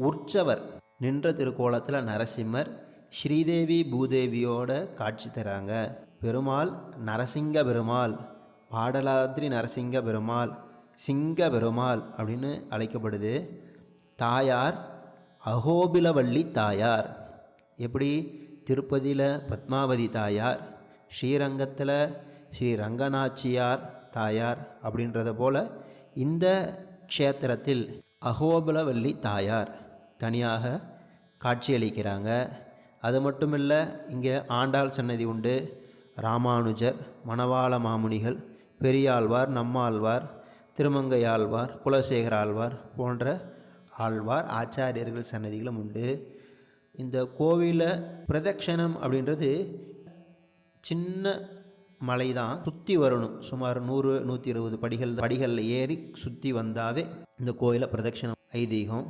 உற்சவர் நின்ற திருக்கோலத்தில் நரசிம்மர் ஸ்ரீதேவி பூதேவியோட காட்சி தராங்க. பெருமாள் நரசிங்க பெருமாள், பாடலாத்ரி நரசிங்க பெருமாள், சிங்க பெருமாள் அப்படின்னு அழைக்கப்படுது. தாயார் அகோபிலவள்ளி தாயார். எப்படி திருப்பதியில் பத்மாவதி தாயார், ஸ்ரீரங்கத்தில் ஸ்ரீ ரங்கநாச்சியார் தாயார் அப்படின்றத போல் இந்த க்ஷேத்திரத்தில் அகோபிலவள்ளி தாயார் தனியாக காட்சியளிக்கிறாங்க. அது மட்டும் இல்லை, இங்கே ஆண்டாள் சன்னதி உண்டு. ராமானுஜர், மணவாள மாமுனிகள், பெரியாழ்வார், நம்மாழ்வார், திருமங்கையாழ்வார், குலசேகர ஆழ்வார் போன்ற ஆழ்வார் ஆச்சாரியர்கள் சன்னதிகளும் உண்டு. இந்த கோவிலில் பிரதட்சணம் அப்படின்றது சின்ன மலை தான், சுற்றி வரணும். சுமார் 100-120 படிகளில் ஏறி சுற்றி வந்தாவே இந்த கோயிலை பிரதட்சணம் ஐதீகம்.